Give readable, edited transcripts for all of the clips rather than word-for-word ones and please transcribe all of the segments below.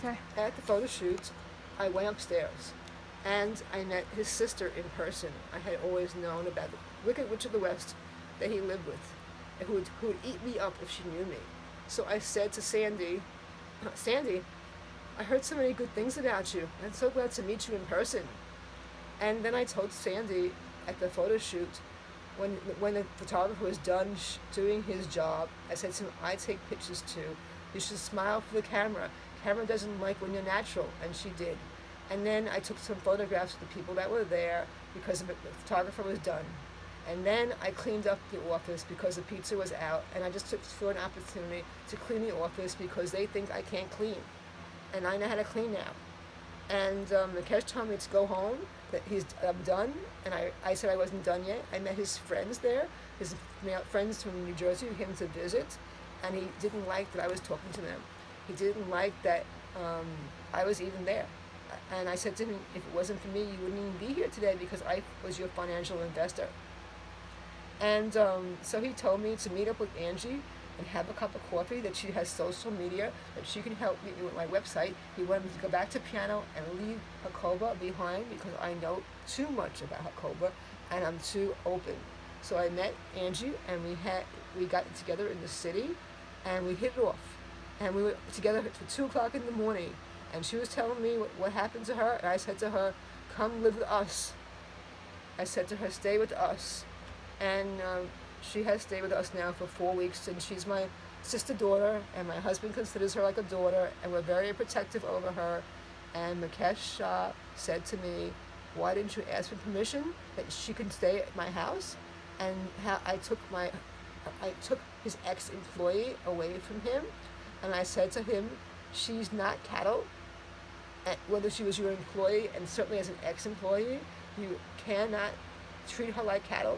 Okay. At the photo shoot, I went upstairs, and I met his sister in person. I had always known about the Wicked Witch of the West that he lived with, and who would eat me up if she knew me. So I said to Sandy, Sandy, I heard so many good things about you. I'm so glad to meet you in person. And then I told Sandy at the photo shoot, when the photographer was done doing his job, I said to him, I take pictures too. You should smile for the camera. Camera doesn't like when you're natural, and she did. And then I took some photographs of the people that were there because the photographer was done. And then I cleaned up the office because the pizza was out, and I just took for an opportunity to clean the office because they think I can't clean. And I know how to clean now. And Nikesh told me to go home, that I'm done, and I said I wasn't done yet. I met his friends there, his friends from New Jersey who came to visit, and he didn't like that I was talking to them. He didn't like that I was even there. And I said to him, if it wasn't for me, you wouldn't even be here today because I was your financial investor. And so he told me to meet up with Angie and have a cup of coffee, that she has social media, that she can help me with my website. He wanted me to go back to piano and leave Hakoba behind because I know too much about Hakoba and I'm too open. So I met Angie and we got together in the city and we hit it off. And we were together for 2 o'clock in the morning. And she was telling me what happened to her, and I said to her, come live with us. I said to her, stay with us. And she has stayed with us now for 4 weeks, and she's my sister daughter, and my husband considers her like a daughter, and we're very protective over her. And Mukesh Shah said to me, why didn't you ask for permission that she could stay at my house? And I took his ex-employee away from him, and I said to him, she's not cattle. And whether she was your employee, and certainly as an ex-employee, you cannot treat her like cattle.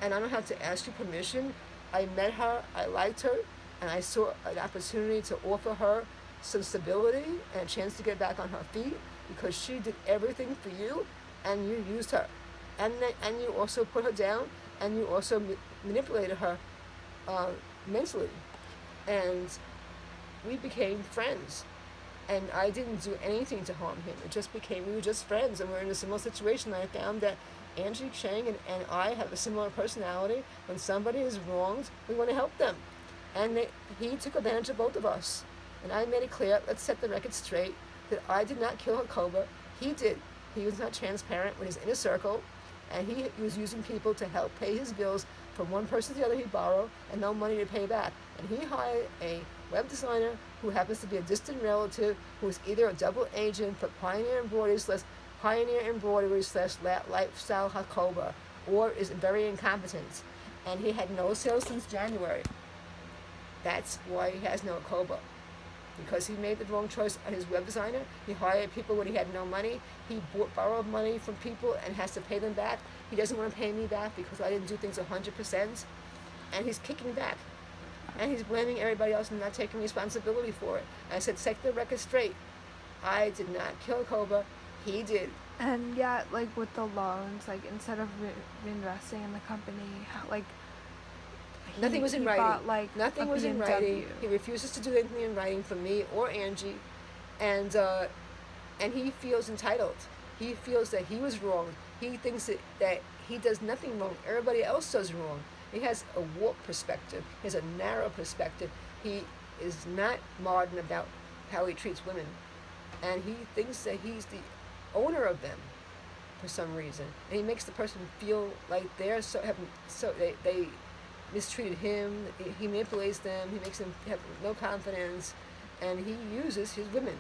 And I don't have to ask you permission. I met her, I liked her, and I saw an opportunity to offer her some stability and a chance to get back on her feet because she did everything for you, and you used her. And you also put her down, and you also manipulated her mentally. And we became friends. And I didn't do anything to harm him. It just became, we were just friends, and we're in a similar situation. I found that Angie Chang and I have a similar personality. When somebody is wronged, we want to help them. And he took advantage of both of us. And I made it clear, let's set the record straight, that I did not kill Hakoba. He did. He was not transparent with his inner circle, and he was using people to help pay his bills from one person to the other he borrowed, and no money to pay back. And he hired a web designer who happens to be a distant relative who is either a double agent for Pioneer Embroidery / Lifestyle Hakoba, or is very incompetent. And he had no sales since January. That's why he has no Hakoba. Because he made the wrong choice on his web designer. He hired people when he had no money. He borrowed money from people and has to pay them back. He doesn't want to pay me back because I didn't do things 100%. And he's kicking back. And he's blaming everybody else and not taking responsibility for it. And I said, set the record straight. I did not kill Hakoba. He did. And yeah, like with the loans, like instead of reinvesting in the company, like nothing was in writing. Bought, nothing was in writing. He refuses to do anything in writing for me or Angie, and he feels entitled. He feels that he was wrong. He thinks that he does nothing wrong. Everybody else does wrong. He has a warped perspective. He has a narrow perspective. He is not modern about how he treats women, and he thinks that he's the owner of them for some reason, and he makes the person feel like they mistreated him. He manipulates them. He makes them have no confidence, and he uses his women.